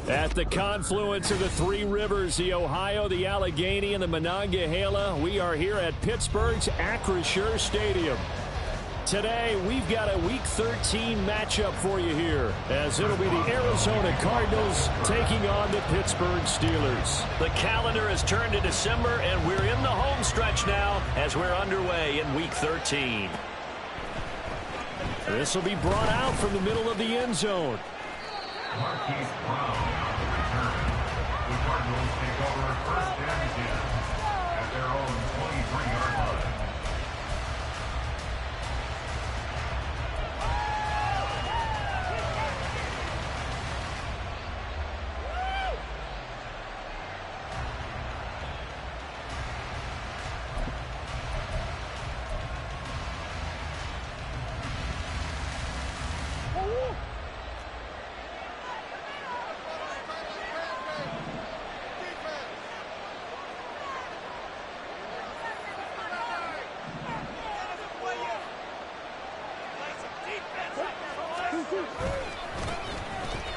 At the confluence of the three rivers, the Ohio, the Allegheny, and the Monongahela, we are here at Pittsburgh's Acrisure Stadium. Today, we've got a Week 13 matchup for you here, as it'll be the Arizona Cardinals taking on the Pittsburgh Steelers. The calendar has turned to December, and we're in the home stretch now as we're underway in Week 13. This will be brought out from the middle of the end zone. Marquise Brown return. The Cardinals take over first and 10 at their own 23-yard line.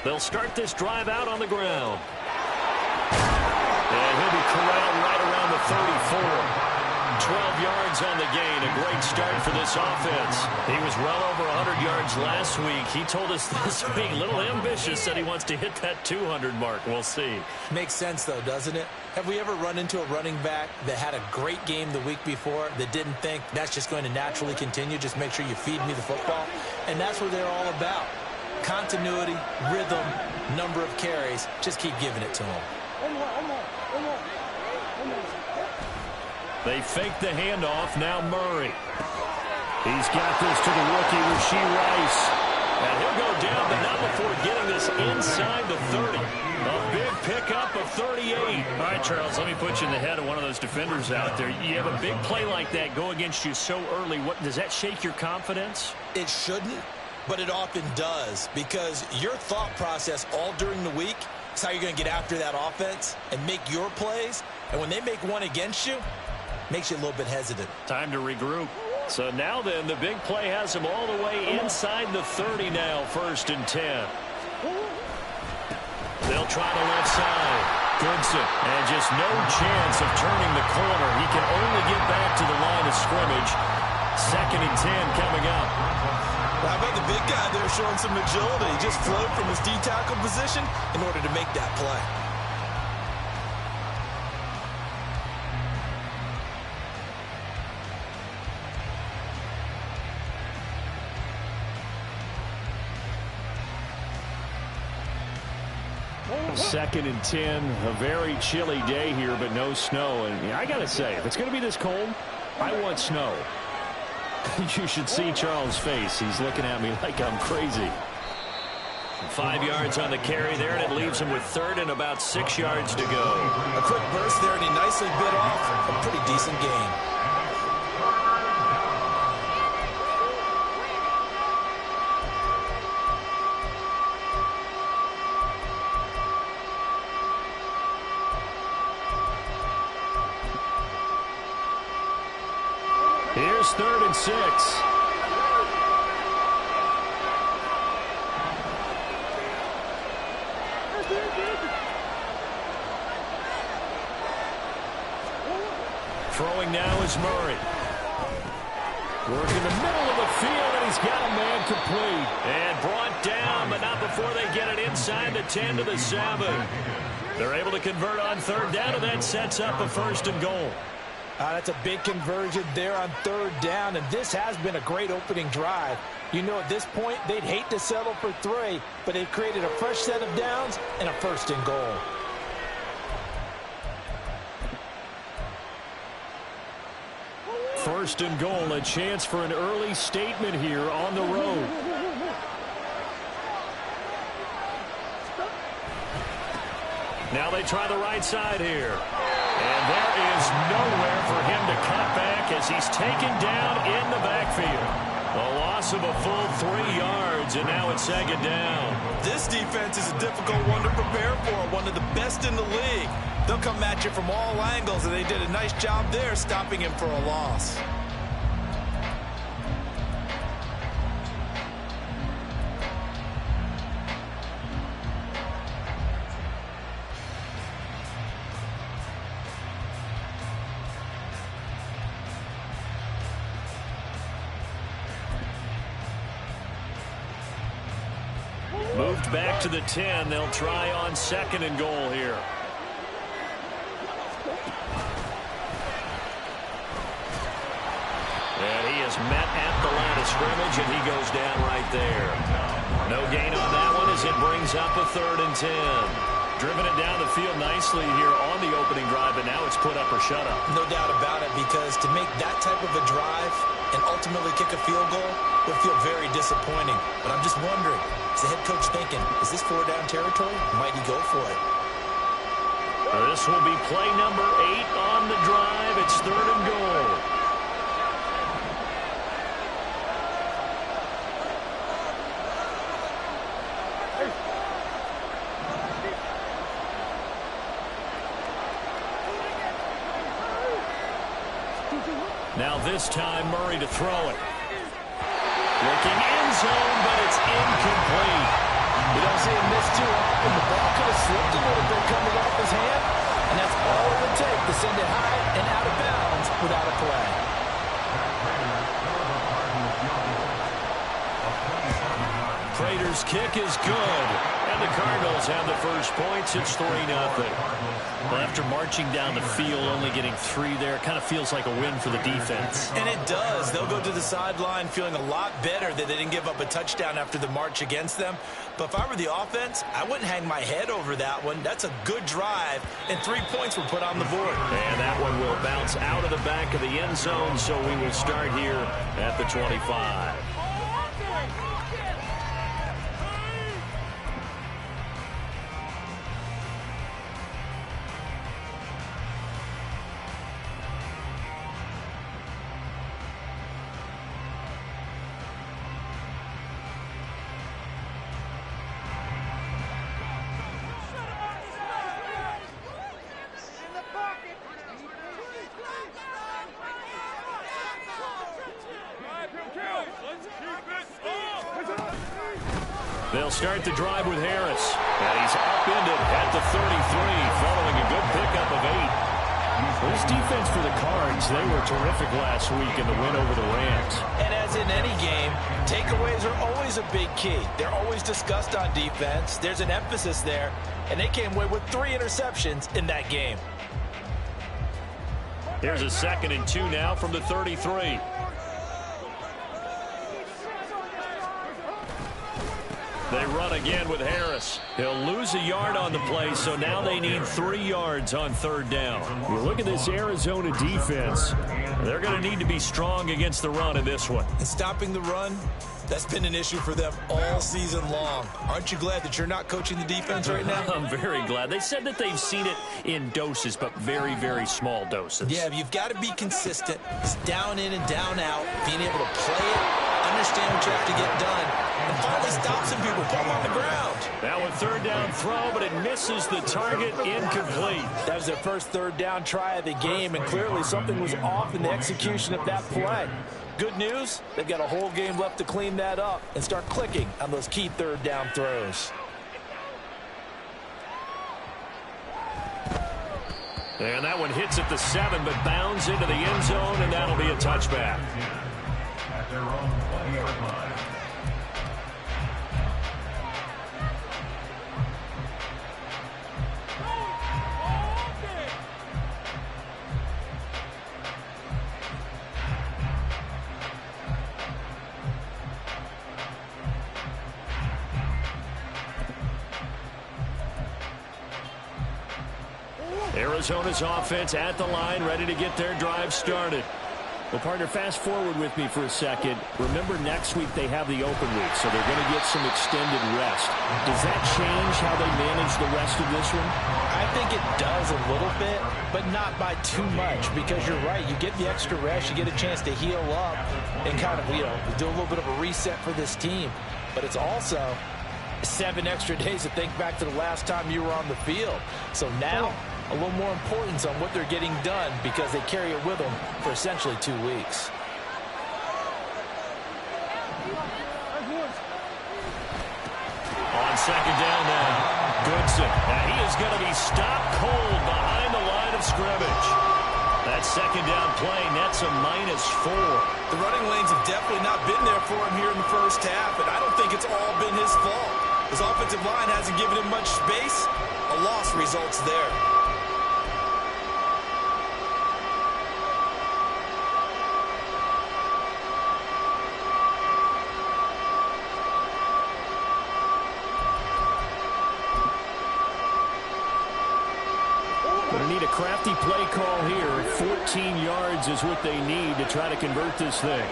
They'll start this drive out on the ground. And he'll be corralled right around the 34. 12 yards on the gain. A great start for this offense. He was well over 100 yards last week. He told us this week, a little ambitious, said he wants to hit that 200 mark. We'll see. Makes sense, though, doesn't it? Have we ever run into a running back that had a great game the week before that didn't think that's just going to naturally continue? Just make sure you feed me the football. And that's what they're all about. Continuity, rhythm, number of carries. Just keep giving it to him. They fake the handoff. Now Murray. He's got this to the rookie, Rashee Rice. And he'll go down, but not before getting this inside the 30. A big pickup of 38. All right, Charles, let me put you in the head of one of those defenders out there. You have a big play like that go against you so early. What does that shake your confidence? It shouldn't, but it often does, because your thought process all during the week is how you're going to get after that offense and make your plays. And when they make one against you, makes you a little bit hesitant. Time to regroup. So now then, the big play has him all the way inside the 30 now, 1st and 10. They'll try the left side. Goodson, and just no chance of turning the corner. He can only get back to the line of scrimmage. 2nd and 10 coming up. How about the big guy there showing some agility? He just flowed from his D-tackle position in order to make that play. Second and 10, a very chilly day here, but no snow. And I got to say, if it's going to be this cold, I want snow. You should see Charles' face. He's looking at me like I'm crazy. 5 yards on the carry there, and it leaves him with 3rd and about 6 yards to go. A quick burst there, and he nicely bit off a pretty decent gain. Here's 3rd and 6. Throwing now is Murray. Work in the middle of the field, and he's got a man complete. And brought down, but not before they get it inside the 10 to the 7. They're able to convert on 3rd down, and that sets up a 1st and goal. That's a big conversion there on 3rd down, and this has been a great opening drive. You know, at this point, they'd hate to settle for 3, but they've created a fresh set of downs and a 1st and goal. First and goal, a chance for an early statement here on the road. Now they try the right side here. And there is nowhere for him to cut back as he's taken down in the backfield. A loss of a full 3 yards, and now it's 2nd down. This defense is a difficult one to prepare for, one of the best in the league. They'll come at you from all angles, and they did a nice job there stopping him for a loss. moved back to the 10. They'll try on 2nd and goal here. And he is met at the line of scrimmage, and he goes down right there. No gain on that one as it brings up a 3rd and 10. Driven it down the field nicely here on the opening drive, but now it's put up or shut up. No doubt about it, because to make that type of a drive and ultimately kick a field goal would feel very disappointing. But I'm just wondering, is the head coach thinking, is this 4-down territory? Might he go for it? This will be play number 8 on the drive. It's 3rd and goal. Now this time, Murray to throw it. Looking end zone, but it's incomplete. You don't see him miss too often. The ball could have slipped a little bit coming off his hand, and that's all it would take to send it high and out of bounds without a play. Prater's kick is good, and the Cardinals have the first points. It's 3-0. Well, after marching down the field, only getting 3 there, kind of feels like a win for the defense. And it does. They'll go to the sideline feeling a lot better that they didn't give up a touchdown after the march against them. But if I were the offense, I wouldn't hang my head over that one. That's a good drive, and 3 points were put on the board. And that one will bounce out of the back of the end zone, so we will start here at the 25. They'll start the drive with Harris. And he's upended at the 33 following a good pickup of 8. This defense for the Cards, they were terrific last week in the win over the Rams. And as in any game, takeaways are always a big key. They're always discussed on defense. There's an emphasis there, and they came away with 3 interceptions in that game. Here's a 2nd and 2 now from the 33. They run again with Harris. He'll lose a yard on the play, so now they need 3 yards on 3rd down. You look at this Arizona defense. They're going to need to be strong against the run in this one. And stopping the run, that's been an issue for them all season long. Aren't you glad that you're not coaching the defense right now? I'm very glad. They said that they've seen it in doses, but very, very small doses. Yeah, you've got to be consistent. It's down in and down out, being able to play it, understand what you have to get done, and finally stop some people, put them on the ground. Now a 3rd down throw, but it misses the target, incomplete. That was their first 3rd down try of the game, and clearly something was off in the execution of that play. Good news, they've got a whole game left to clean that up and start clicking on those key 3rd down throws. And that one hits at the 7, but bounds into the end zone, and that'll be a touchback. At their own 20-yard line. Arizona's offense at the line, ready to get their drive started. Well, partner, fast forward with me for a second. Remember, next week they have the open week, so they're going to get some extended rest. Does that change how they manage the rest of this one? I think it does a little bit, but not by too much, because you're right. You get the extra rest, you get a chance to heal up and kind of, do a little bit of a reset for this team. But it's also 7 extra days to think back to the last time you were on the field. So now, a little more importance on what they're getting done because they carry it with them for essentially 2 weeks. On 2nd down now, Goodson. Now he is going to be stopped cold behind the line of scrimmage. That 2nd down play nets a -4. The running lanes have definitely not been there for him here in the first half, and I don't think it's all been his fault. His offensive line hasn't given him much space. A loss results there. Going to need a crafty play call here. 14 yards is what they need to try to convert this thing.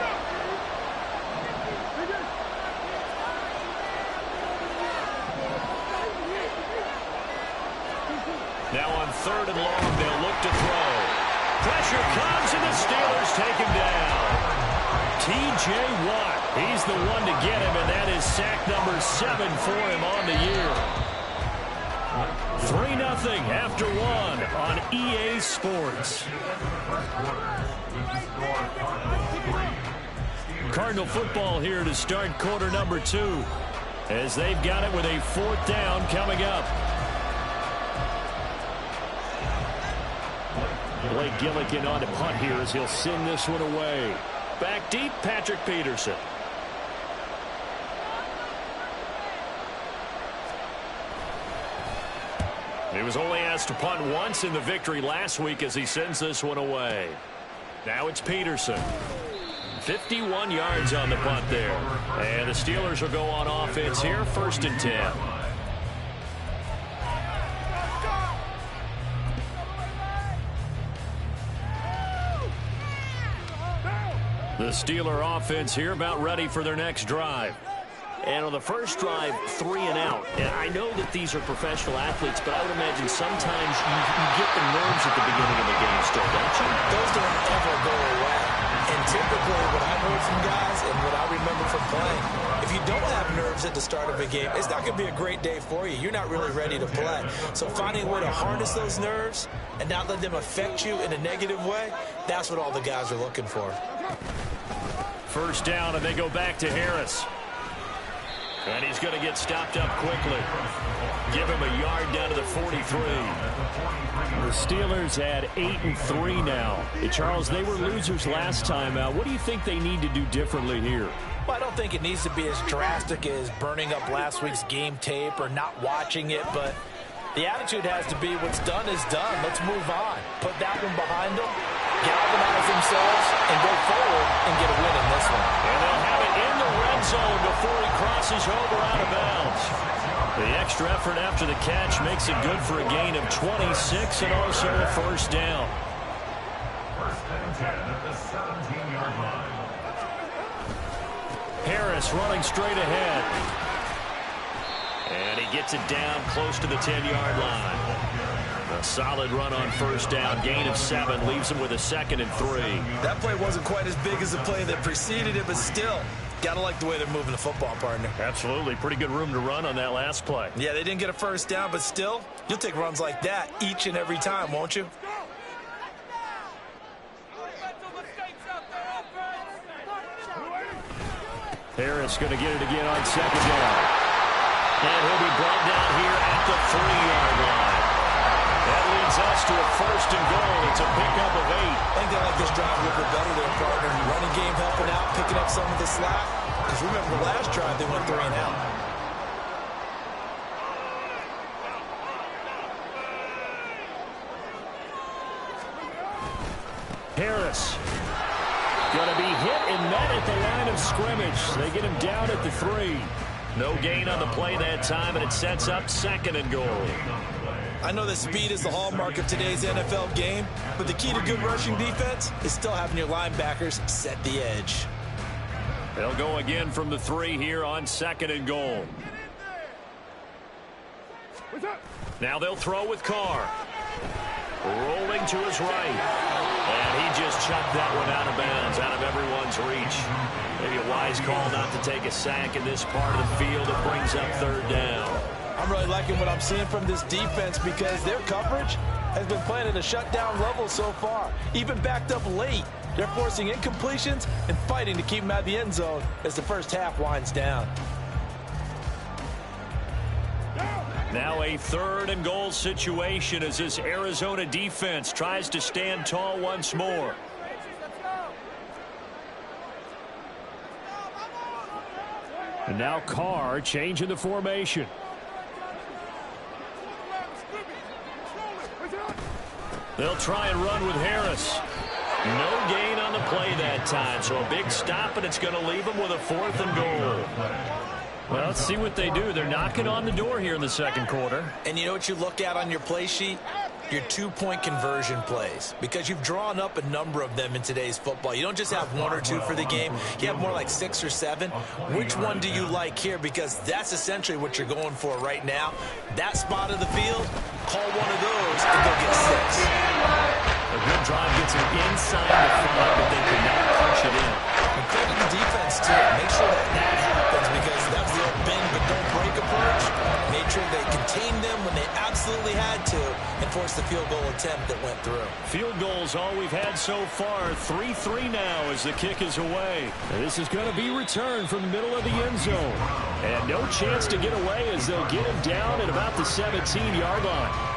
Now on 3rd and long, they'll look to throw. Pressure comes, and the Steelers take him down. T.J. Watt, he's the one to get him, and that is sack number 7 for him on the year. 3-0 after 1 on EA Sports. Cardinal football here to start quarter number 2, as they've got it with a 4th down coming up. Blake Gillikin on to punt here as he'll send this one away. Back deep, Patrick Peterson. He was only asked to punt once in the victory last week as he sends this one away. Now it's Peterson. 51 yards on the punt there. And the Steelers will go on offense here, 1st and 10. The Steeler offense here about ready for their next drive. And on the first drive, 3 and out. And I know that these are professional athletes, but I would imagine sometimes you get the nerves at the beginning of the game still, don't you? Those don't ever go away. And typically what I've heard from guys and what I remember from playing, if you don't have nerves at the start of a game, it's not going to be a great day for you. You're not really ready to play. So finding a way to harness those nerves and not let them affect you in a negative way, that's what all the guys are looking for. 1st down, and they go back to Harris. And he's going to get stopped up quickly. Give him a yard down to the 43. The Steelers at 8-3 now. Hey, Charles, they were losers last time out. What do you think they need to do differently here? Well, I don't think it needs to be as drastic as burning up last week's game tape or not watching it, but the attitude has to be what's done is done. Let's move on. Put that one behind them, galvanize themselves, and go forward and get a win in this one. And they'll have it in the red zone before he crosses over out of bounds. The extra effort after the catch makes it good for a gain of 26 and also a 1st down. 1st and 10 at the 17-yard line. Harris running straight ahead. And he gets it down close to the 10-yard line. A solid run on 1st down. Gain of 7 leaves him with a 2nd and 3. That play wasn't quite as big as the play that preceded it, but still, got to like the way they're moving the football, partner. Absolutely. Pretty good room to run on that last play. Yeah, they didn't get a 1st down, but still, you'll take runs like that each and every time, won't you? Harris going to get it again on 2nd down. And he'll be brought down here at the 3-yard line. That leads us to a 1st and goal. It's a pickup of 8. I think they like this drive a little bit better there, partner. Running game helping out, picking up some of the slack. Because remember the last drive, they went 3 and out. Harris going to be hit and met at the line of scrimmage. They get him down at the 3. No gain on the play that time, and it sets up 2nd and goal. I know that speed is the hallmark of today's NFL game, but the key to good rushing defense is still having your linebackers set the edge. They'll go again from the 3 here on 2nd and goal. Now they'll throw with Carr. Rolling to his right. And he just chucked that one out of bounds, out of everyone's reach. Maybe a wise call not to take a sack in this part of the field. It brings up 3rd down. I'm really liking what I'm seeing from this defense because their coverage has been playing at a shutdown level so far. Even backed up late, they're forcing incompletions and fighting to keep them out of the end zone as the first half winds down. Now a 3rd and goal situation as this Arizona defense tries to stand tall once more. And now Carr changing the formation. They'll try and run with Harris. No gain on the play that time, so a big stop, and it's going to leave them with a 4th and goal. Well, let's see what they do. They're knocking on the door here in the second quarter. And you know what you look at on your play sheet? Your 2-point conversion plays, because you've drawn up a number of them in today's football. You don't just have 1 or 2 for the game. You have more like 6 or 7. Which one do you like here? Because that's essentially what you're going for right now. That spot of the field, call one of those and go get 6. A good drive gets it inside the 5, but they could not punch it in. And credit the defense, too. Make sure that happens, because that was the old bend but don't break approach. Made sure they contained them when they absolutely had to and forced the field goal attempt that went through. Field goals all we've had so far. 3-3 now as the kick is away. And this is going to be returned from the middle of the end zone. And no chance to get away as they'll get him down at about the 17-yard line.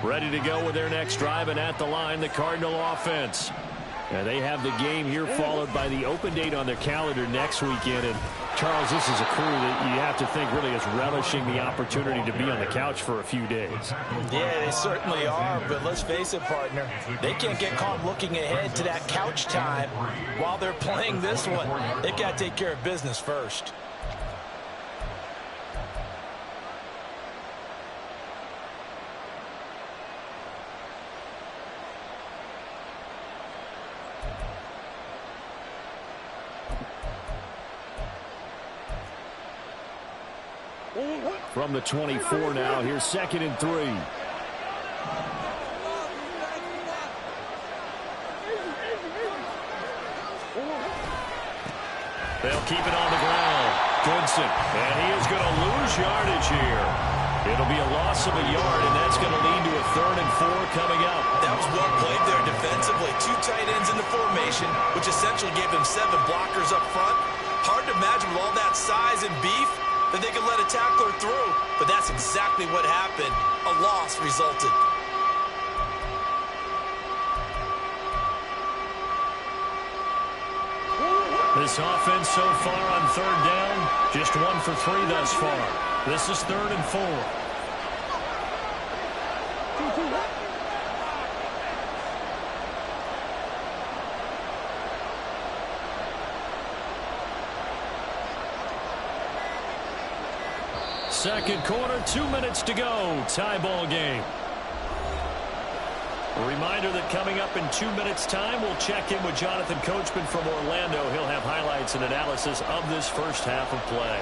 Ready to go with their next drive, and at the line, the Cardinal offense. And they have the game here followed by the open date on their calendar next weekend. And Charles, this is a crew that you have to think really is relishing the opportunity to be on the couch for a few days. Yeah, they certainly are, but let's face it, partner. They can't get caught looking ahead to that couch time while they're playing this one. They've got to take care of business first. From the 24 now, here's 2nd and 3. They'll keep it on the ground. Goodson, and he is going to lose yardage here. It'll be a loss of a yard, and that's going to lead to a 3rd and 4 coming up. That was well played there defensively. 2 tight ends in the formation, which essentially gave them 7 blockers up front. Hard to imagine with all that size and beef that they could let a tackler through, but that's exactly what happened. A loss resulted. This offense so far on 3rd down, just 1 for 3 thus far. This is 3rd and 4. Second quarter, 2 minutes to go. Tie ball game. A reminder that coming up in 2 minutes' time, we'll check in with Jonathan Coachman from Orlando. He'll have highlights and analysis of this first half of play.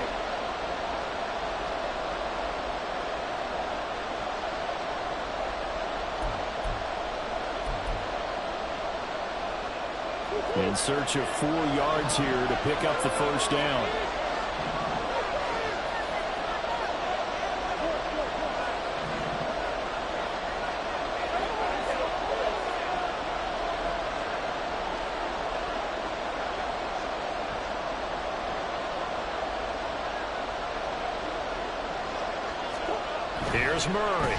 In search of 4 yards here to pick up the first down. Here's Murray.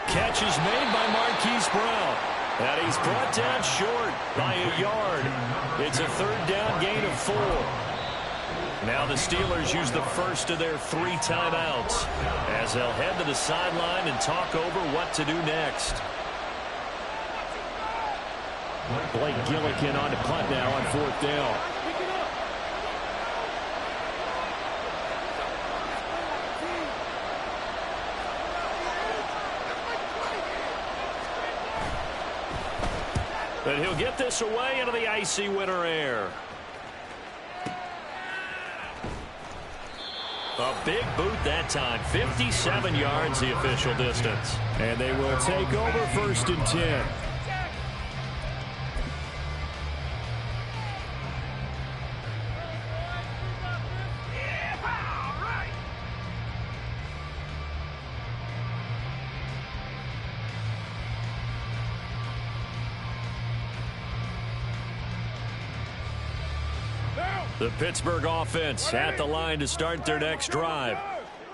Catch is made by Marquise Brown. And he's brought down short by a yard. It's a 3rd down gain of 4. Now the Steelers use the first of their 3 timeouts as they'll head to the sideline and talk over what to do next. Blake Gillikin on the punt now on 4th down. But he'll get this away into the icy winter air. A big boot that time. 57 yards the official distance. And they will take over 1st and 10. The Pittsburgh offense at the line to start their next drive.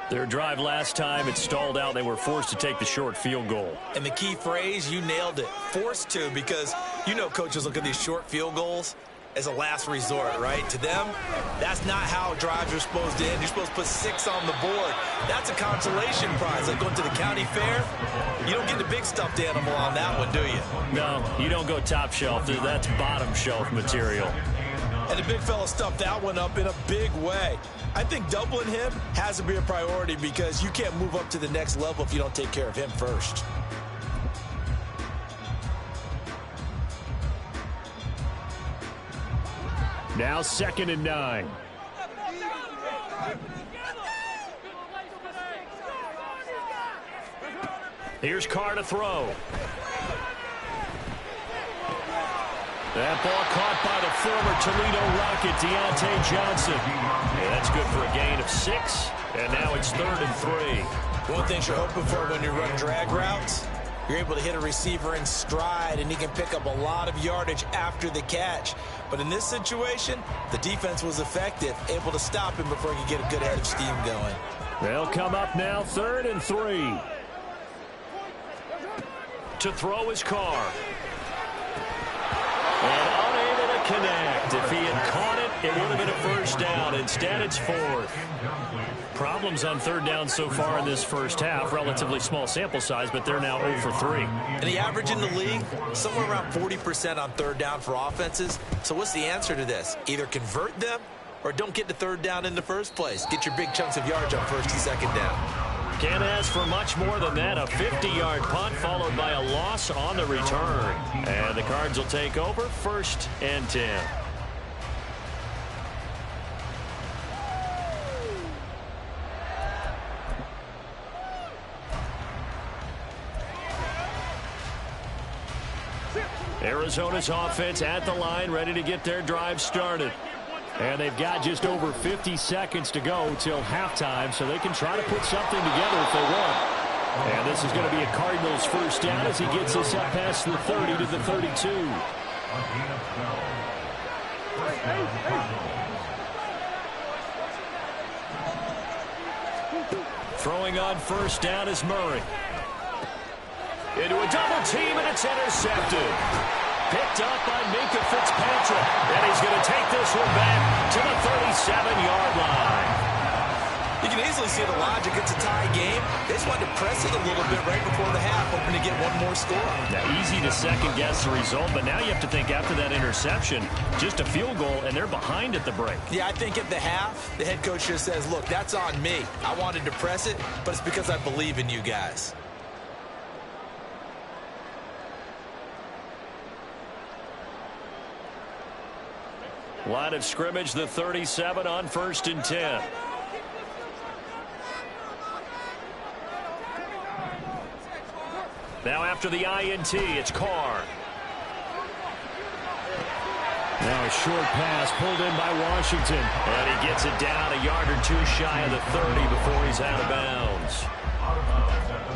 Their drive last time, it stalled out. They were forced to take the short field goal. And the key phrase, you nailed it, forced to, because you know coaches look at these short field goals as a last resort, right? To them, that's not how drives are supposed to end. You're supposed to put 6 on the board. That's a consolation prize. Like going to the county fair, you don't get the big stuffed animal on that one, do you? No, you don't go top shelf. That's bottom shelf material. And the big fella stuffed that one up in a big way. I think doubling him has to be a priority because you can't move up to the next level if you don't take care of him first. Now 2nd and 9. Here's Carr to throw. That ball caught by the former Toledo Rocket, Deontay Johnson. Yeah, that's good for a gain of 6, and now it's 3rd and 3. One thing you're hoping for when you run drag routes, you're able to hit a receiver in stride, and he can pick up a lot of yardage after the catch. But in this situation, the defense was effective, able to stop him before he could get a good head of steam going. They'll come up now 3rd and 3. To throw his Carr. And unable to connect. If he had caught it, it would have been a first down. Instead, it's 4th. Problems on 3rd down so far in this first half. Relatively small sample size, but they're now 0 for 3. And the average in the league, somewhere around 40% on 3rd down for offenses. So what's the answer to this? Either convert them or don't get to 3rd down in the first place. Get your big chunks of yards on 1st and 2nd down. Can't ask for much more than that. A 50-yard punt followed by a loss on the return. And the Cards will take over 1st and 10. Arizona's offense at the line, ready to get their drive started. And they've got just over 50 seconds to go till halftime, so they can try to put something together if they want. And this is going to be a Cardinals first down as he gets us up past the 30 to the 32. Throwing on first down is Murray. Into a double team, and it's intercepted. Picked up by Minka Fitzpatrick. And he's going to take this one back to the 37-yard line. You can easily see the logic. It's a tie game. They just wanted to press it a little bit right before the half, hoping to get one more score. Now, easy to second-guess the result, but now you have to think after that interception, just a field goal, and they're behind at the break. Yeah, I think at the half, the head coach just says, look, that's on me. I wanted to press it, but it's because I believe in you guys. Line of scrimmage, the 37 on 1st and 10. Now after the INT, it's Carr. Now a short pass pulled in by Washington. And he gets it down a yard or 2 shy of the 30 before he's out of bounds.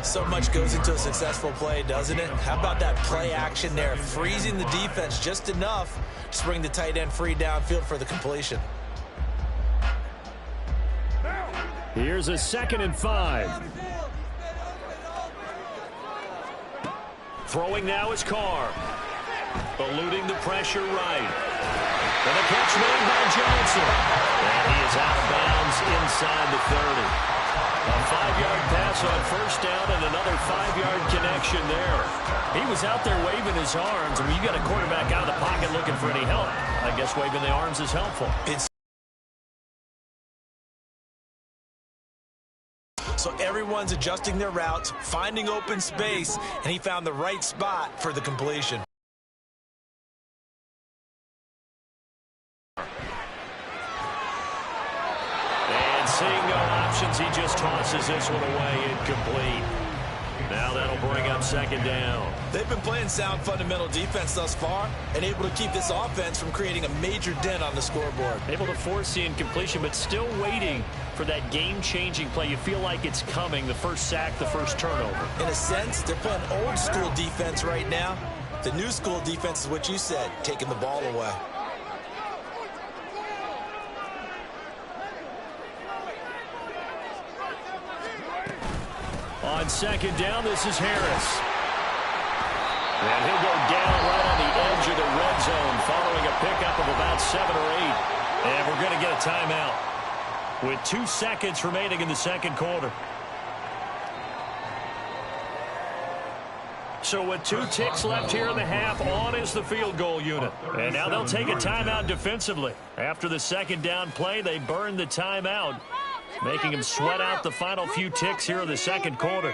So much goes into a successful play, doesn't it? How about that play action there? Freezing the defense just enough to bring the tight end free downfield for the completion. Here's a 2nd and 5. Throwing now is Carr. Eluding the pressure right. And a catch made by Johnson. And he is out of bounds inside the 30. A 5-yard pass on first down and another 5-yard connection there. He was out there waving his arms. And when you got a quarterback out of the pocket looking for any help, I guess waving the arms is helpful. So everyone's adjusting their routes, finding open space, and he found the right spot for the completion. And seeing no options, he just tosses this one away, incomplete. Now that'll bring up 2nd down. They've been playing sound fundamental defense thus far and able to keep this offense from creating a major dent on the scoreboard. Able to force the incompletion, but still waiting for that game-changing play. You feel like it's coming, the first sack, the first turnover. In a sense, they're playing old school defense right now. The new school defense is what you said, taking the ball away. On second down, this is Harris. And he'll go down right on the edge of the red zone following a pickup of about 7 or 8. And we're going to get a timeout with 2 seconds remaining in the second quarter. So with 2 ticks left here in the half, on is the field goal unit. And now they'll take a timeout defensively. After the second down play, they burned the timeout, making them sweat out the final few ticks here in the second quarter.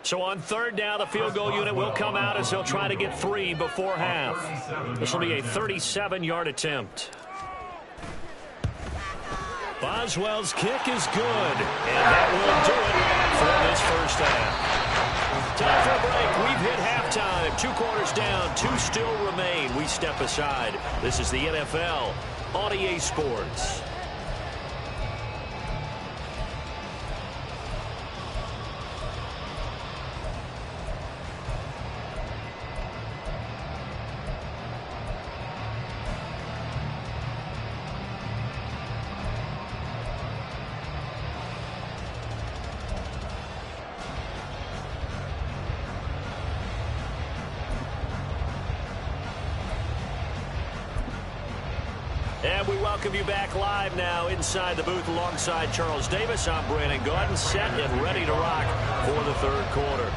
So on third down, the field goal unit will come out as they'll try to get 3 before half. This will be a 37-yard attempt. Boswell's kick is good, and that will do it for this first half. Time for a break. We've hit halftime. 2 quarters down, 2 still remain. We step aside. This is the NFL on EA Sports. And we welcome you back live now inside the booth alongside Charles Davis. I'm Brandon Gordon, set and ready to rock for the third quarter.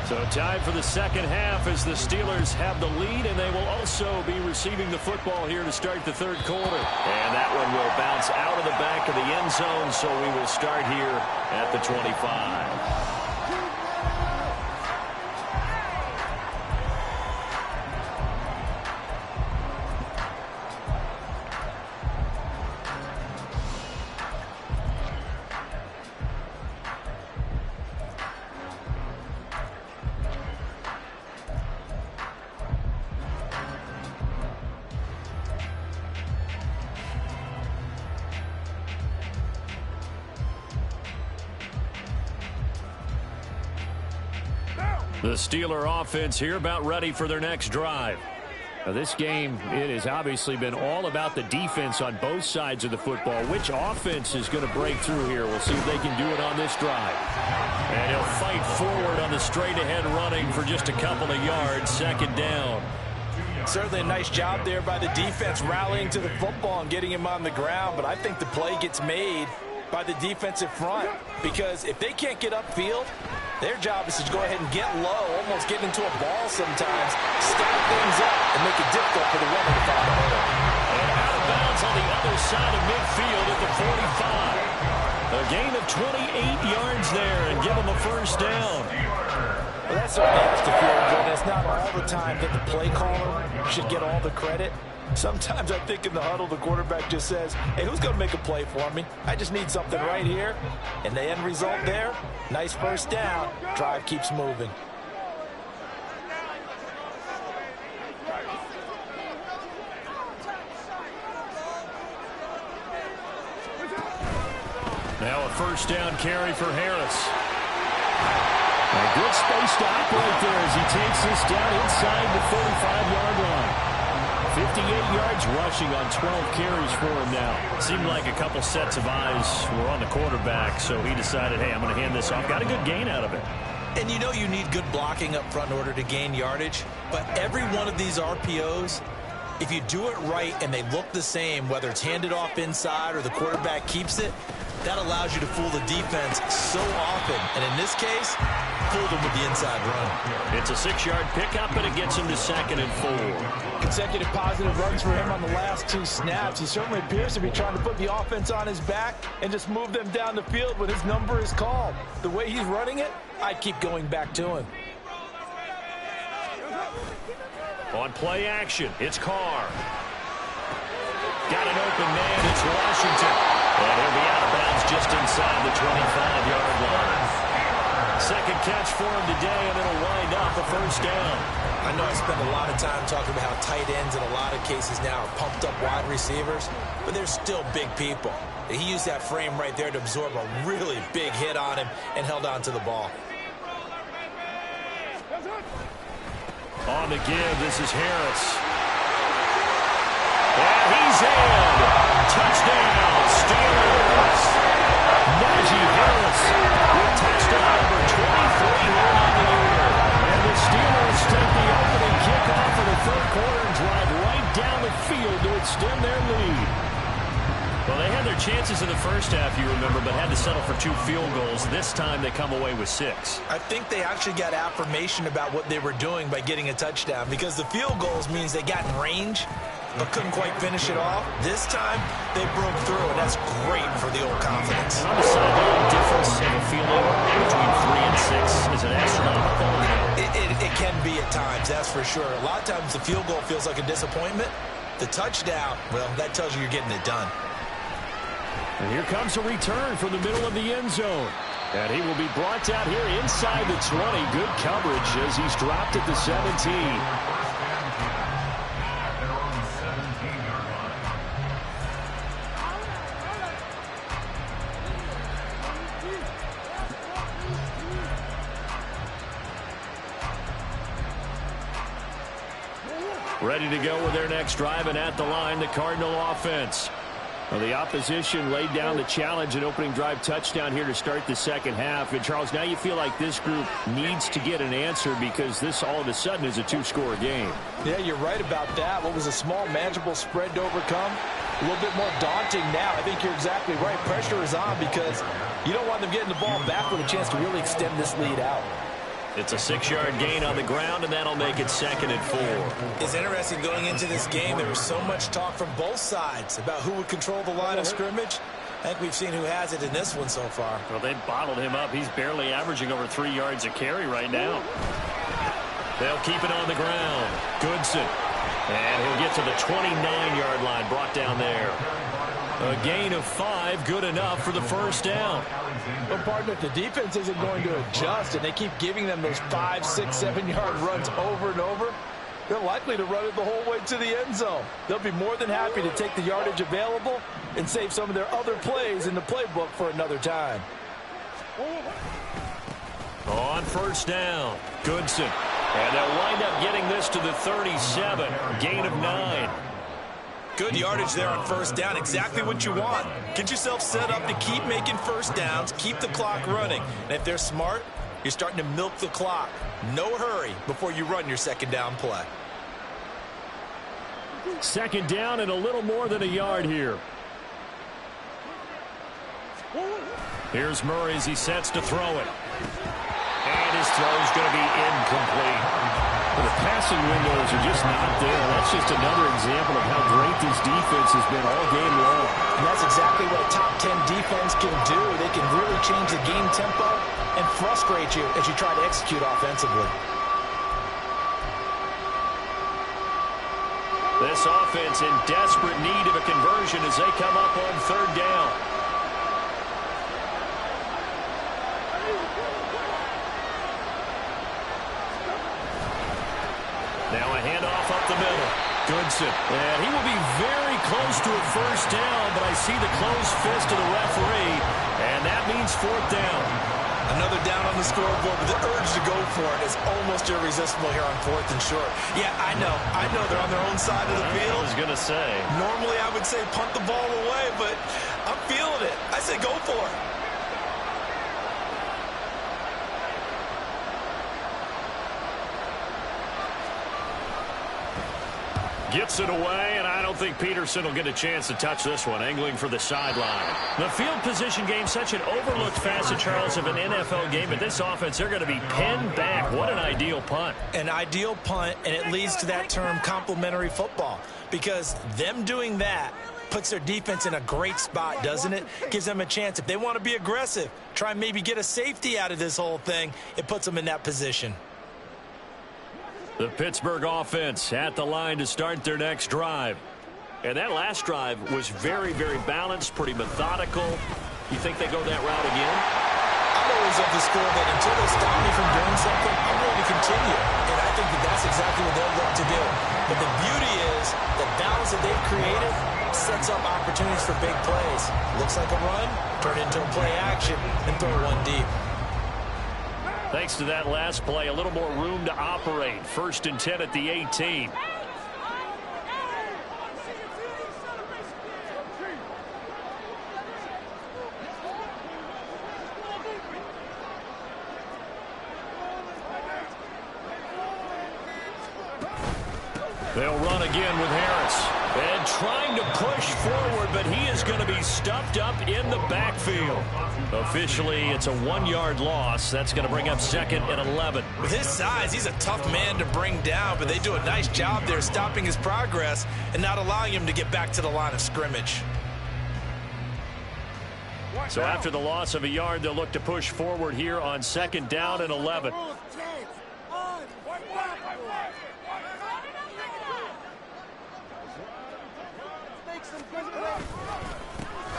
So time for the second half as the Steelers have the lead, and they will also be receiving the football here to start the third quarter. And that one will bounce out of the back of the end zone, so we will start here at the 25. The Steeler offense here about ready for their next drive. Now this game, it has obviously been all about the defense on both sides of the football. Which offense is going to break through here? We'll see if they can do it on this drive. And he'll fight forward on the straight-ahead running for just a couple of yards. Second down. Certainly a nice job there by the defense rallying to the football and getting him on the ground. But I think the play gets made by the defensive front, because if they can't get upfield, their job is to go ahead and get low, almost get into a ball sometimes, stack things up, and make it difficult for the runner to find a hole. And out of bounds on the other side of midfield at the 45. A gain of 28 yards there and give them a first down. Well, that certainly has to feel good. It's not all the time that the play caller should get all the credit. Sometimes I think in the huddle, the quarterback just says, hey, who's going to make a play for me? I just need something right here. And the end result there, nice first down. Drive keeps moving. Now a first down carry for Harris. A good space to operate there as he takes this down inside the 45-yard line. 58 yards rushing on 12 carries for him now. Seemed like a couple sets of eyes were on the quarterback, so he decided, hey, I'm going to hand this off. Got a good gain out of it. And you know you need good blocking up front in order to gain yardage, but every one of these RPOs, if you do it right and they look the same, whether it's handed off inside or the quarterback keeps it, that allows you to fool the defense so often. And in this case, fool them with the inside run. It's a 6-yard pickup, and it gets him to 2nd and 4. Consecutive positive runs for him on the last 2 snaps. He certainly appears to be trying to put the offense on his back and just move them down the field when his number is called. The way he's running it, I'd keep going back to him. On play action, it's Carr. Got an open man, it's Washington. And he'll be out of bounds just inside the 25-yard line. Second catch for him today, and it'll wind up a first down. I know I spend a lot of time talking about how tight ends in a lot of cases now are pumped up wide receivers, but they're still big people. And he used that frame right there to absorb a really big hit on him and held on to the ball. On the give, this is Harris. And he's in. Touchdown, Steelers. Najee Harris with touchdown number chances in the first half, you remember, but had to settle for 2 field goals. This time they come away with 6. I think they actually got affirmation about what they were doing by getting a touchdown, because the field goals means they got in range but couldn't quite finish it off. This time, they broke through, and that's great for the old confidence. And on the sideline, difference in the feeling between 3 and 6 is an astronomical. It can be at times, that's for sure. A lot of times the field goal feels like a disappointment. The touchdown, well, that tells you you're getting it done. And here comes a return from the middle of the end zone. And he will be brought down here inside the 20. Good coverage as he's dropped at the 17. Ready to go with their next drive, and at the line, the Cardinal offense. Well, the opposition laid down the challenge and opening drive touchdown here to start the second half. And, Charles, now you feel like this group needs to get an answer because this all of a sudden is a 2-score game. Yeah, you're right about that. What was a small, manageable spread to overcome, a little bit more daunting now. I think you're exactly right. Pressure is on because you don't want them getting the ball back with a chance to really extend this lead out. It's a 6-yard gain on the ground, and that'll make it 2nd and 4. It's interesting going into this game. There was so much talk from both sides about who would control the line of scrimmage. I think we've seen who has it in this one so far. Well, they bottled him up. He's barely averaging over 3 yards a carry right now. They'll keep it on the ground. Goodson. And he'll get to the 29-yard line, brought down there. A gain of 5, good enough for the first down. Well, partner, if the defense isn't going to adjust and they keep giving them those 5, 6, 7-yard runs over and over, they're likely to run it the whole way to the end zone. They'll be more than happy to take the yardage available and save some of their other plays in the playbook for another time. On first down, Goodson. And they'll wind up getting this to the 37, gain of 9. Good yardage there on first down. Exactly what you want. Get yourself set up to keep making first downs, keep the clock running. And if they're smart, you're starting to milk the clock. No hurry before you run your second down play. Second down and a little more than a yard here. Here's Murray as he sets to throw it. And his throw is going to be incomplete. The passing windows are just not there. That's just another example of how great this defense has been all game long. And that's exactly what a top 10 defense can do. They can really change the game tempo and frustrate you as you try to execute offensively. This offense in desperate need of a conversion as they come up on third down. Now a handoff up the middle. Goodson. And he will be very close to a first down, but I see the closed fist of the referee, and that means 4th down. Another down on the scoreboard, but the urge to go for it is almost irresistible here on 4th and short. Yeah, I know they're on their own side of the field. I was going to say. Normally I would say punt the ball away, but I'm feeling it. I say go for it. Gets it away, and I don't think Peterson will get a chance to touch this one, angling for the sideline. The field position game, such an overlooked facet, Charles, of an NFL game. But this offense, they're going to be pinned back. What an ideal punt. An ideal punt, and it leads to that term complementary football. Because them doing that puts their defense in a great spot, doesn't it? Gives them a chance. If they want to be aggressive, try and maybe get a safety out of this whole thing, it puts them in that position. The Pittsburgh offense at the line to start their next drive. And that last drive was very, very balanced, pretty methodical. You think they go that route again? I'm always of the school that until they stop me from doing something, I'm going to continue. And I think that that's exactly what they'll look to do. But the beauty is the balance that they've created sets up opportunities for big plays. Looks like a run, turn into a play action, and throw one deep. Thanks to that last play, a little more room to operate. 1st and 10 at the 18. They'll run again with Harris. And trying to push forward, but he is going to be stuffed up in the backfield. Officially, it's a 1-yard loss. That's going to bring up 2nd and 11. With his size, he's a tough man to bring down, but they do a nice job there stopping his progress and not allowing him to get back to the line of scrimmage. So after the loss of a yard, they'll look to push forward here on 2nd down and 11.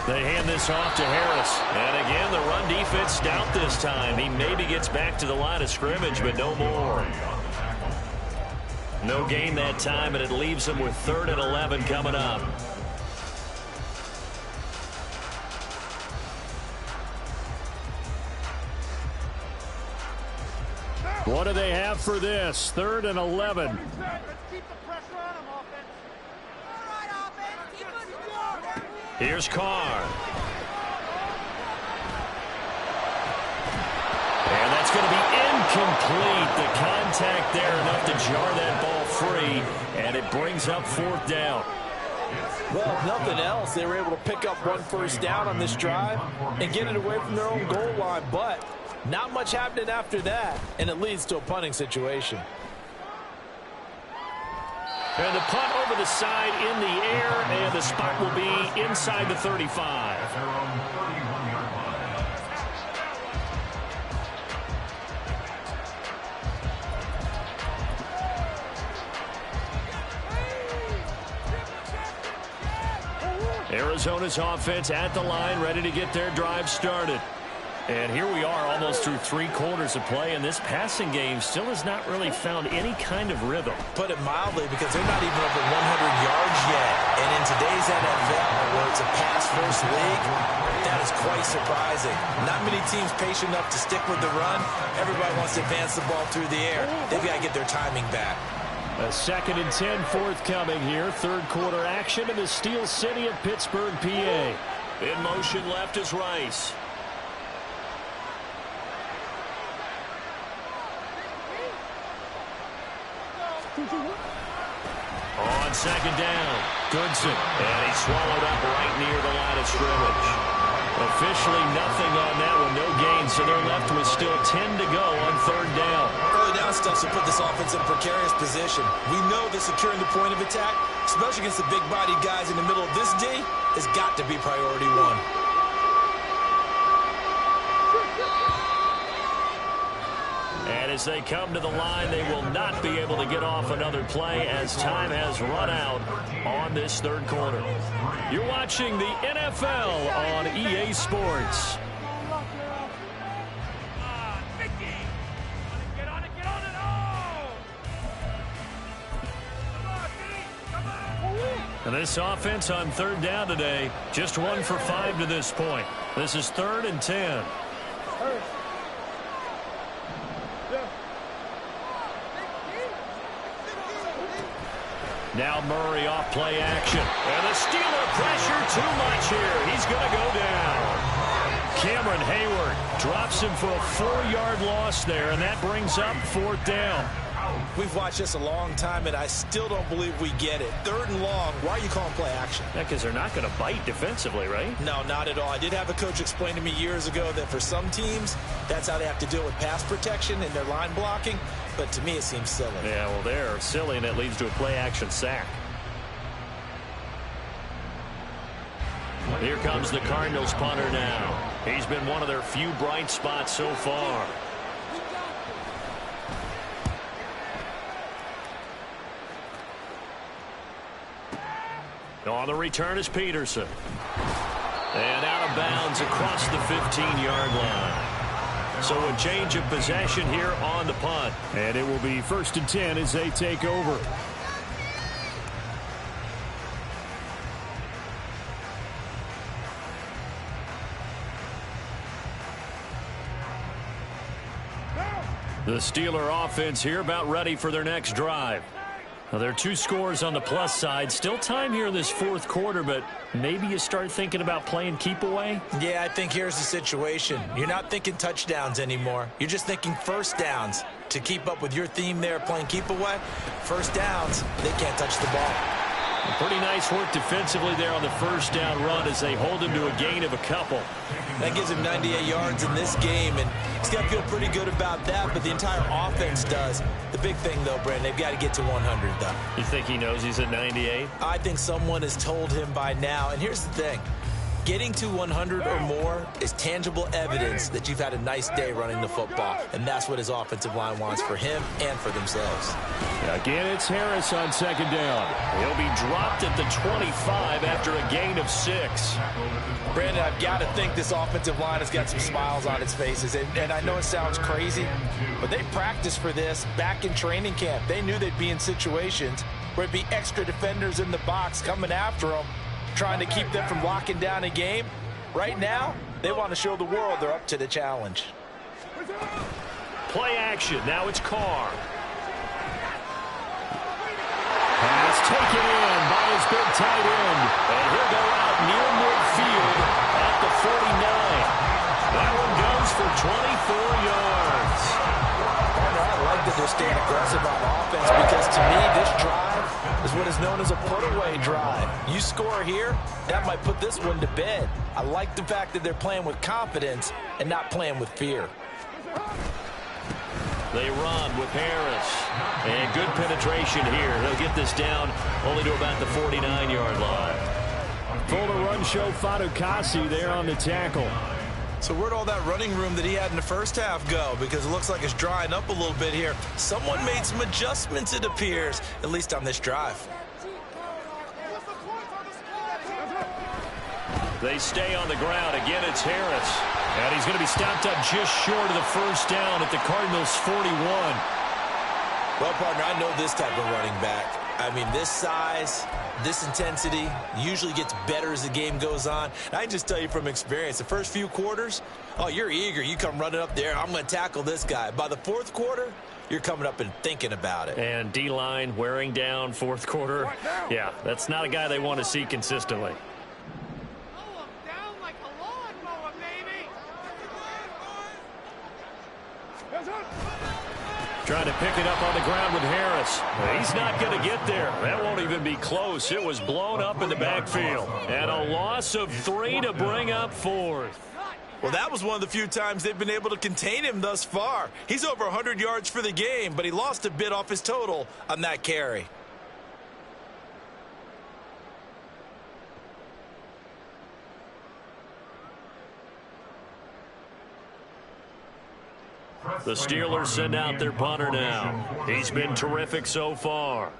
They hand this off to Harris. And again, the run defense stout this time. He maybe gets back to the line of scrimmage, but no more. No gain that time, and it leaves them with 3rd and 11 coming up. What do they have for this? 3rd and 11. Here's Carr. And that's going to be incomplete. The contact there enough to jar that ball free, and it brings up 4th down. Well, if nothing else, they were able to pick up 1 first down on this drive and get it away from their own goal line, but not much happening after that, and it leads to a punting situation. And the punt over the side in the air, and the spot will be inside the 35. Arizona's offense at the line, ready to get their drive started. And here we are almost through 3 quarters of play, and this passing game still has not really found any kind of rhythm. Put it mildly, because they're not even over 100 yards yet. And in today's NFL, where it's a pass-first league, that is quite surprising. Not many teams patient enough to stick with the run. Everybody wants to advance the ball through the air. They've got to get their timing back. A 2nd and 10 forthcoming here. 3rd quarter action in the Steel City of Pittsburgh, PA. In motion left is Rice. On 2nd down, Goodson, and he's swallowed up right near the line of scrimmage. Officially nothing on that one, no gain, so they're left with still 10 to go on 3rd down. Early down stuff to put this offense in a precarious position. We know that securing the point of attack, especially against the big-bodied guys in the middle of this D, has got to be priority 1. And as they come to the line, they will not be able to get off another play as time has run out on this 3rd quarter. You're watching the NFL on EA Sports. And this offense on 3rd down today, just 1 for 5 to this point. This is 3rd and 10. Now Murray off play action. And the Steeler pressure too much here. He's going to go down. Cameron Hayward drops him for a 4-yard loss there, and that brings up 4th down. We've watched this a long time, and I still don't believe we get it. 3rd and long, why are you calling play action? Yeah, because they're not going to bite defensively, right? No, not at all. I did have a coach explain to me years ago that for some teams, that's how they have to deal with pass protection and their line blocking. But to me, it seems silly. Yeah, well, they're silly, and it leads to a play-action sack. Here comes the Cardinals punter now. He's been one of their few bright spots so far. On the return is Peterson. And out of bounds across the 15-yard line. So a change of possession here on the punt. And it will be 1st and 10 as they take over. The Steeler offense here about ready for their next drive. Now, there are 2 scores on the plus side. Still time here in this 4th quarter, but maybe you start thinking about playing keep away? Yeah, I think here's the situation. You're not thinking touchdowns anymore. You're just thinking first downs. To keep up with your theme there, playing keep away, first downs, they can't touch the ball. Pretty nice work defensively there on the first down run as they hold him to a gain of a couple. That gives him 98 yards in this game, and he's got to feel pretty good about that, but the entire offense does. The big thing, though, Brandon, they've got to get to 100, though. You think he knows he's at 98? I think someone has told him by now, and here's the thing. Getting to 100 or more is tangible evidence that you've had a nice day running the football, and that's what his offensive line wants for him and for themselves. Again, it's Harris on second down. He'll be dropped at the 25 after a gain of 6. Brandon, I've got to think this offensive line has got some smiles on its faces, and I know it sounds crazy, but they practiced for this back in training camp. They knew they'd be in situations where it'd be extra defenders in the box coming after them, trying to keep them from locking down a game. Right now, they want to show the world they're up to the challenge. Play action. Now it's Carr. Pass taken in by his big tight end. And he'll go out near midfield at the 49. That one goes for 24 yards. I like that they're staying aggressive on offense because, to me, this drive is what is known as a put-away drive. You score here, that might put this one to bed. I like the fact that they're playing with confidence and not playing with fear. They run with Harris. And good penetration here. They'll get this down only to about the 49-yard line. Full run show Fadukasi there on the tackle. So where'd all that running room that he had in the first half go? Because it looks like it's drying up a little bit here. Someone made some adjustments, it appears, at least on this drive. They stay on the ground. Again, it's Harris. And he's going to be stopped up just short of the first down at the Cardinals' 41. Well, partner, I know this type of running back. I mean, this size, this intensity usually gets better as the game goes on. And I can just tell you from experience, the first few quarters, oh, you're eager. You come running up there, I'm going to tackle this guy. By the fourth quarter, you're coming up and thinking about it. And D-line wearing down fourth quarter. Yeah, that's not a guy they want to see consistently. Trying to pick it up on the ground with Harris. He's not going to get there. That won't even be close. It was blown up in the backfield. And a loss of 3 to bring up 4th. Well, that was one of the few times they've been able to contain him thus far. He's over 100 yards for the game, but he lost a bit off his total on that carry. The Steelers send out their punter now. He's been terrific so far.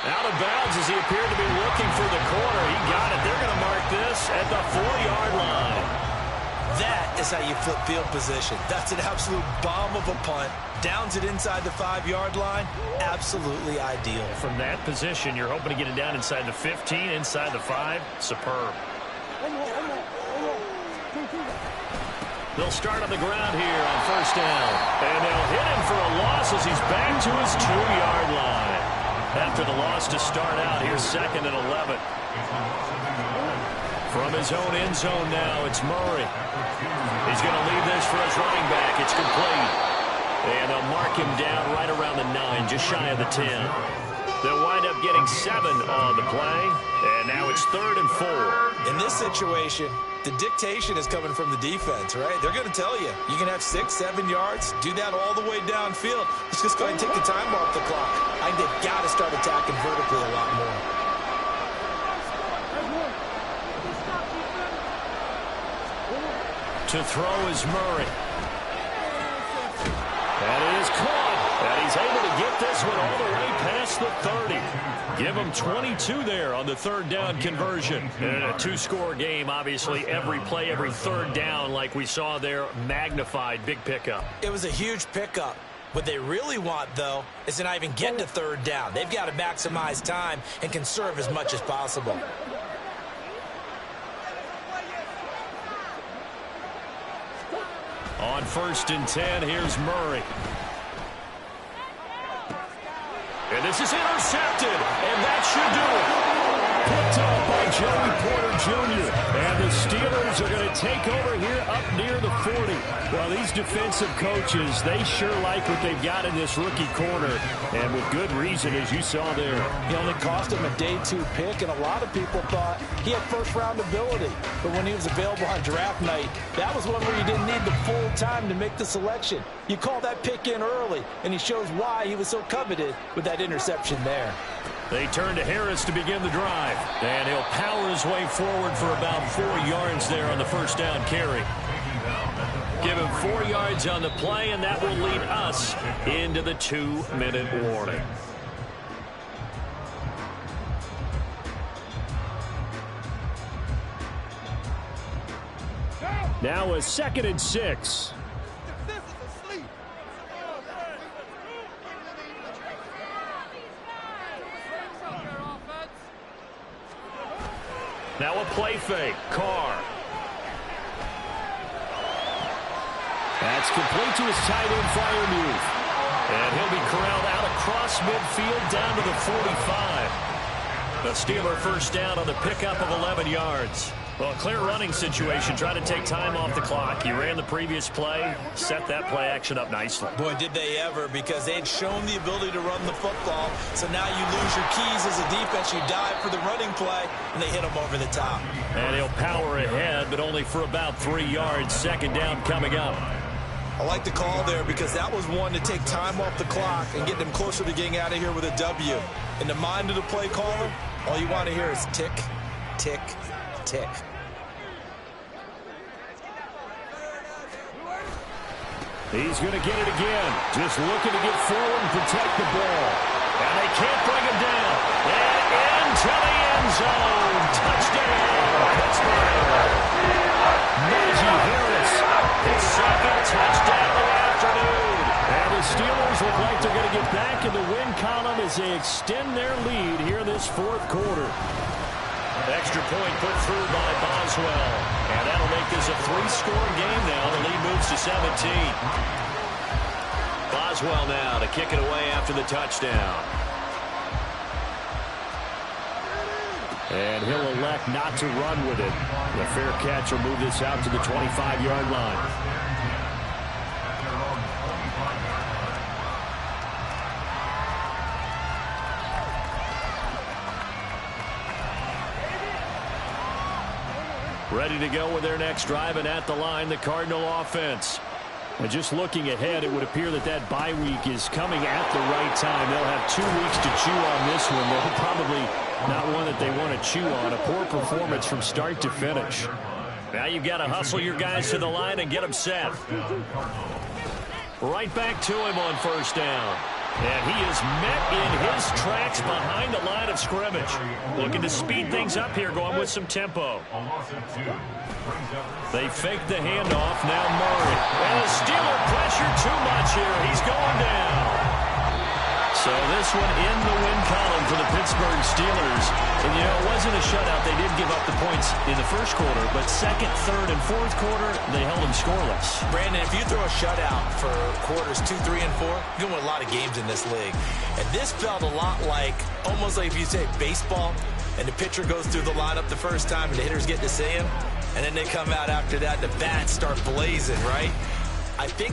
Out of bounds as he appeared to be looking for the corner. He got it. They're going to mark this at the 4-yard line. That is how you flip field position. That's an absolute bomb of a punt. Downs it inside the 5-yard line. Absolutely ideal. From that position, you're hoping to get it down inside the 15, inside the 5. Superb. They'll start on the ground here on first down. And they'll hit him for a loss as he's back to his 2-yard line. After the loss to start out, here's 2nd and 11. From his own end zone now, it's Murray. He's going to leave this for his running back. It's complete. And they'll mark him down right around the 9, just shy of the 10. They'll wind up getting 7 on the play. And now it's 3rd and 4. In this situation, the dictation is coming from the defense, right? They're going to tell you, you can have 6, 7 yards, do that all the way downfield. Let's just go ahead and take the time off the clock. I think they've got to start attacking vertically a lot more. To throw is Murray. And it is caught. And he's able to get this one all the way past the 30. Give him 22 there on the 3rd down conversion. And a 2-score game, obviously, every play, every 3rd down, like we saw there, magnified, big pickup. It was a huge pickup. What they really want, though, is to not even get to 3rd down. They've got to maximize time and conserve as much as possible. On 1st and 10, here's Murray. And this is intercepted, and that should do it. Picked up by Joey Porter Jr. And the Steelers are going to take over here up near the 40. Well, these defensive coaches, they sure like what they've got in this rookie corner. And with good reason, as you saw there. He only cost him a day 2 pick, and a lot of people thought he had first-round ability. But when he was available on draft night, that was one where you didn't need the full time to make the selection. You call that pick in early, and he shows why he was so coveted with that interception there. They turn to Harris to begin the drive. And he'll power his way forward for about 4 yards there on the first down carry. Give him 4 yards on the play, and that will lead us into the 2-minute warning. Now a 2nd and 6. Now a play fake. Carr. That's complete to his tight end, Freiermuth. And he'll be corralled out across midfield down to the 45. The Steeler first down on the pickup of 11 yards. Well, a clear running situation. Try to take time off the clock. You ran the previous play, set that play action up nicely. Boy, did they ever, because they had shown the ability to run the football. So now you lose your keys as a defense. You dive for the running play, and they hit them over the top. And he'll power ahead, but only for about 3 yards. 2nd down coming up. I like the call there because that was one to take time off the clock and get them closer to getting out of here with a W. In the mind of the play caller, all you want to hear is tick, tick, tick. He's going to get it again. Just looking to get forward and protect the ball. And they can't bring him down. And into the end zone. Touchdown, Pittsburgh. Najee Harris, his 2nd touchdown of the afternoon. And the Steelers look like they're going to get back in the win column as they extend their lead here in this 4th quarter. Extra point put through by Boswell. And that'll make this a 3-score game now. The lead moves to 17. Boswell now to kick it away after the touchdown. And he'll elect not to run with it. The fair catch will move this out to the 25-yard line. Ready to go with their next drive, and at the line, the Cardinal offense. And just looking ahead, it would appear that that bye week is coming at the right time. They'll have 2 weeks to chew on this one. They're probably not one that they want to chew on. A poor performance from start to finish. Now you've got to hustle your guys to the line and get them set. Right back to him on first down. And he is met in his tracks behind the line of scrimmage. Looking to speed things up here, going with some tempo. They fake the handoff. Now Murray. And the Steeler pressure too much here. He's going down. So this one in the win column for the Pittsburgh Steelers. And, you know, it wasn't a shutout. They did give up the points in the first quarter, but second, third, and fourth quarter, they held them scoreless. Brandon, if you throw a shutout for quarters 2, 3, and 4, you're going to win a lot of games in this league. And this felt a lot like, almost like if you say baseball, and the pitcher goes through the lineup the first time, and the hitters get to see him, and then they come out after that, the bats start blazing, right? I think